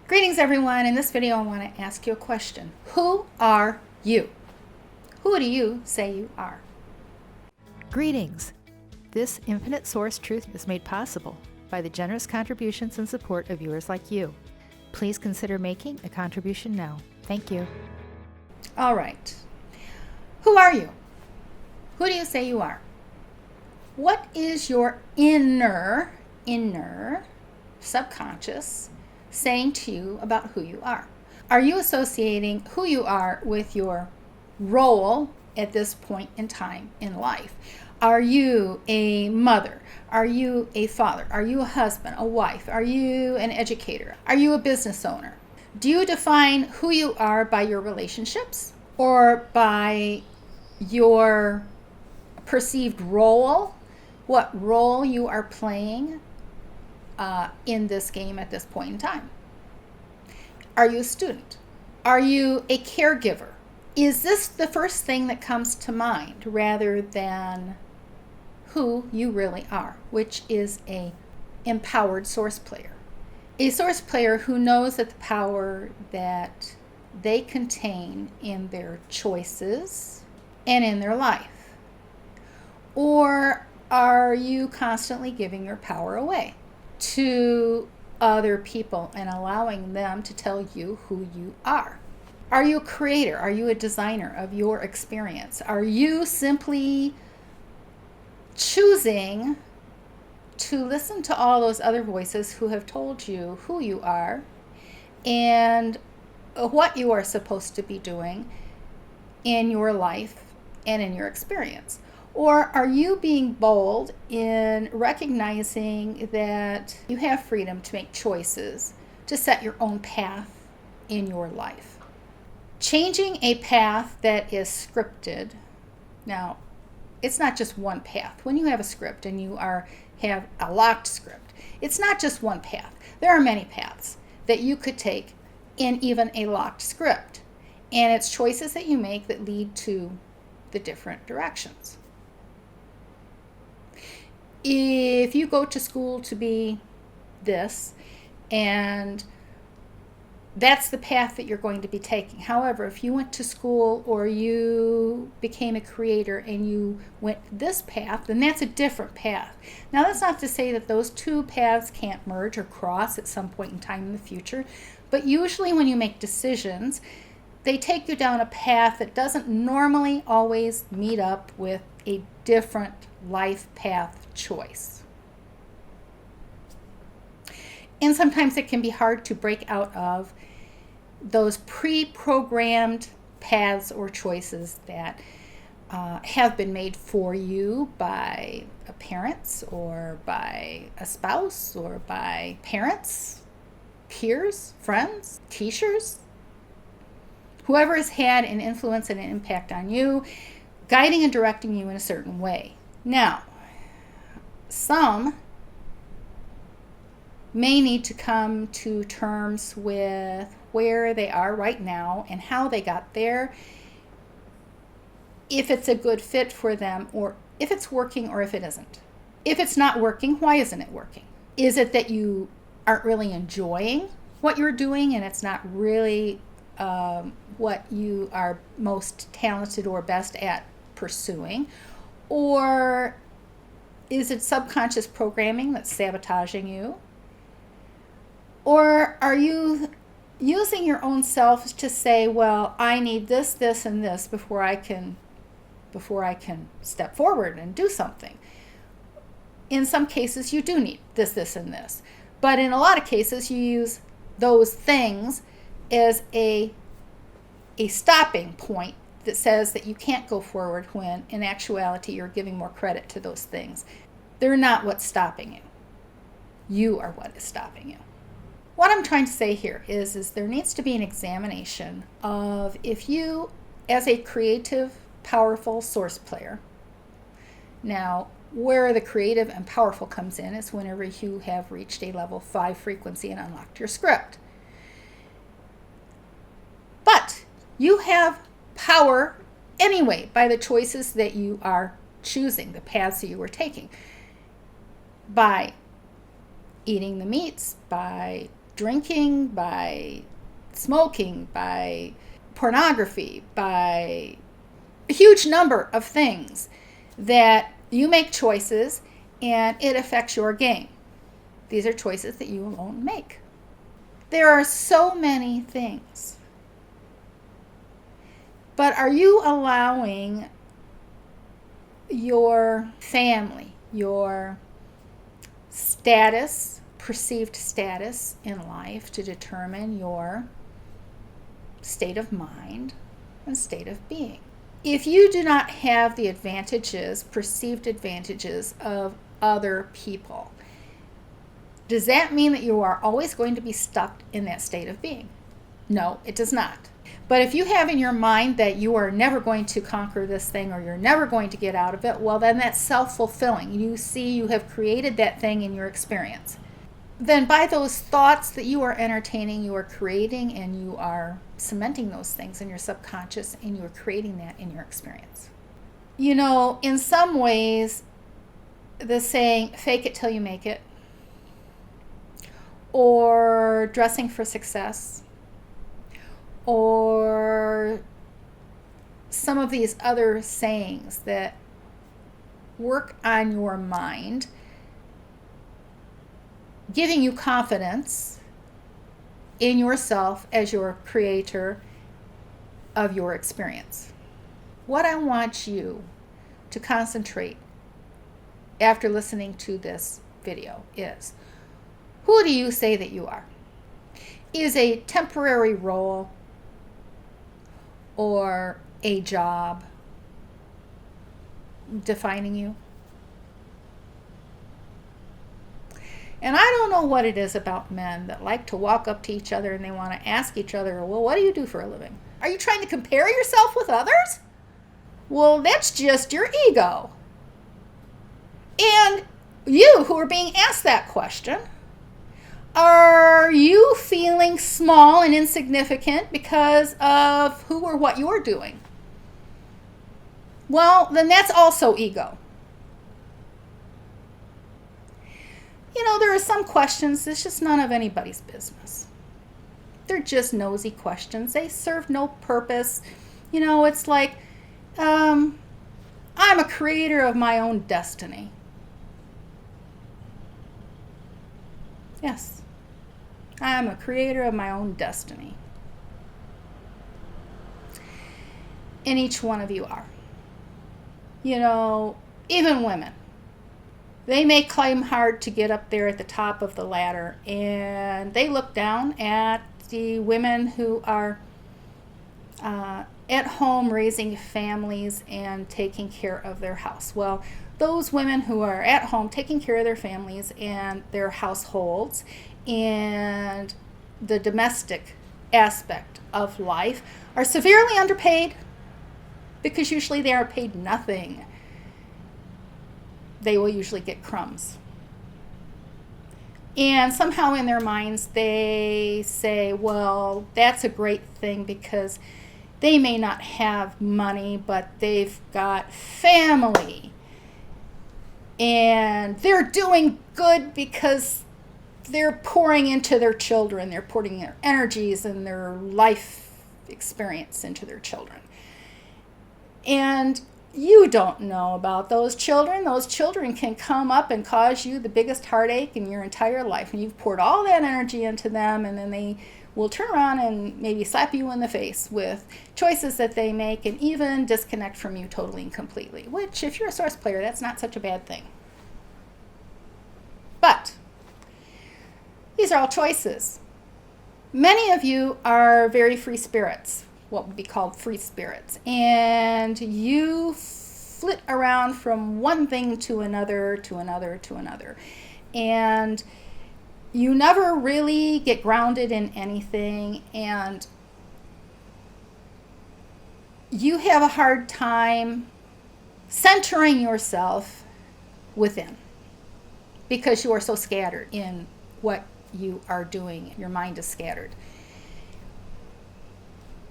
Greetings everyone. In this video I want to ask you a question. Who are you? Who do you say you are? Greetings! This infinite source truth is made possible by the generous contributions and support of viewers like you. Please consider making a contribution now. Thank you. All right. Who are you? Who do you say you are? What is your inner subconscious saying to you about who you are? Are you associating who you are with your role at this point in time in life? Are you a mother? Are you a father? Are you a husband, a wife? Are you an educator? Are you a business owner? Do you define who you are by your relationships or by your perceived role? What role you are playing in this game at this point in time? Are you a student? Are you a caregiver? Is this the first thing that comes to mind rather than who you really are, which is a empowered source player? A source player who knows that the power that they contain in their choices and in their life. Or are you constantly giving your power away to other people and allowing them to tell you who you are? Are you a creator? Are you a designer of your experience? Are you simply choosing to listen to all those other voices who have told you who you are and what you are supposed to be doing in your life and in your experience? Or are you being bold in recognizing that you have freedom to make choices, to set your own path in your life? Changing a path that is scripted. Now, it's not just one path. When you have a script and you have a locked script, it's not just one path. There are many paths that you could take in even a locked script. And it's choices that you make that lead to the different directions. If you go to school to be this, and that's the path that you're going to be taking. However, if you went to school or you became a creator and you went this path, then that's a different path. Now, that's not to say that those two paths can't merge or cross at some point in time in the future, but usually when you make decisions, they take you down a path that doesn't normally always meet up with a different life path choice. And sometimes it can be hard to break out of those pre-programmed paths or choices that have been made for you by parents or by a spouse or by parents, peers, friends, teachers, whoever has had an influence and an impact on you, guiding and directing you in a certain way. Now, some may need to come to terms with where they are right now and how they got there, if it's a good fit for them, or if it's working or if it isn't. If it's not working, why isn't it working? Is it that you aren't really enjoying what you're doing and it's not really what you are most talented or best at pursuing? Or is it subconscious programming that's sabotaging you? Or are you using your own self to say, well, I need this, this, and this before I can step forward and do something? In some cases, you do need this, this, and this. But in a lot of cases, you use those things as a stopping point that says that you can't go forward when in actuality you're giving more credit to those things. They're not what's stopping you. You are what is stopping you. What I'm trying to say here is there needs to be an examination of if you, as a creative, powerful source player, now where the creative and powerful comes in is whenever you have reached a level 5 frequency and unlocked your script. But you have power anyway by the choices that you are choosing, the paths that you are taking. By eating the meats, by drinking, by smoking, by pornography, by a huge number of things that you make choices and it affects your game. These are choices that you alone make. There are so many things. But are you allowing your family, your status, perceived status in life to determine your state of mind and state of being? If you do not have the advantages, perceived advantages of other people, does that mean that you are always going to be stuck in that state of being? No, it does not. But if you have in your mind that you are never going to conquer this thing or you're never going to get out of it, well, then that's self-fulfilling. You see, you have created that thing in your experience. Then by those thoughts that you are entertaining, you are creating and you are cementing those things in your subconscious and you are creating that in your experience. You know, in some ways, the saying, fake it till you make it, or dressing for success, or some of these other sayings that work on your mind, giving you confidence in yourself as your creator of your experience. What I want you to concentrate after listening to this video is, who do you say that you are? Is a temporary role or a job defining you? And I don't know what it is about men that like to walk up to each other and they want to ask each other, well, what do you do for a living? Are you trying to compare yourself with others? Well, that's just your ego. And you who are being asked that question, are you feeling small and insignificant because of who or what you're doing? Well, then that's also ego. You know, there are some questions that's just none of anybody's business. They're just nosy questions. They serve no purpose. You know, it's like, I'm a creator of my own destiny. Yes, I'm a creator of my own destiny. And each one of you are. You know, even women. They may climb hard to get up there at the top of the ladder, and they look down at the women who are at home raising families and taking care of their house. Well, those women who are at home taking care of their families and their households and the domestic aspect of life are severely underpaid because usually they are paid nothing. They will usually get crumbs. And somehow in their minds they say, well, that's a great thing because they may not have money, but they've got family. And they're doing good because they're pouring into their children. They're pouring their energies and their life experience into their children. And you don't know about those children. Those children can come up and cause you the biggest heartache in your entire life. And you've poured all that energy into them, and then they will turn around and maybe slap you in the face with choices that they make and even disconnect from you totally and completely. Which, if you're a source player, that's not such a bad thing. But these are all choices. Many of you are very free spirits, what would be called free spirits, and you flit around from one thing to another, to another, to another, and you never really get grounded in anything, and you have a hard time centering yourself within because you are so scattered in what you are doing. Your mind is scattered.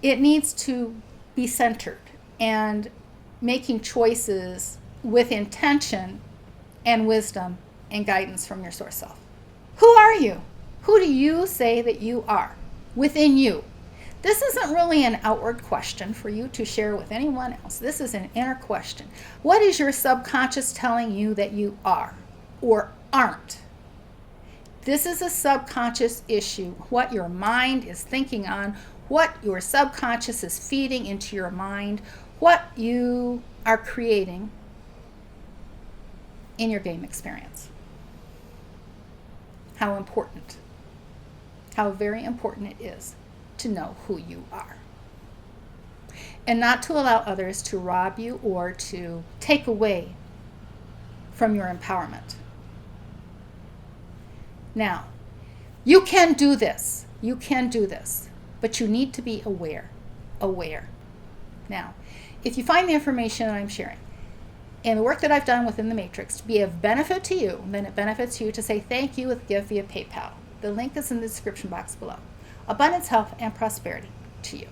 It needs to be centered and making choices with intention and wisdom and guidance from your source self. Who are you? Who do you say that you are within you? This isn't really an outward question for you to share with anyone else. This is an inner question. What is your subconscious telling you that you are or aren't? This is a subconscious issue. What your mind is thinking on, what your subconscious is feeding into your mind, what you are creating in your game experience. How important, how very important it is to know who you are. And not to allow others to rob you or to take away from your empowerment. Now, you can do this. You can do this. But you need to be aware. Now, if you find the information that I'm sharing and the work that I've done within the Matrix to be of benefit to you, then it benefits you to say thank you with Give via PayPal. The link is in the description box below. Abundance, health, and prosperity to you.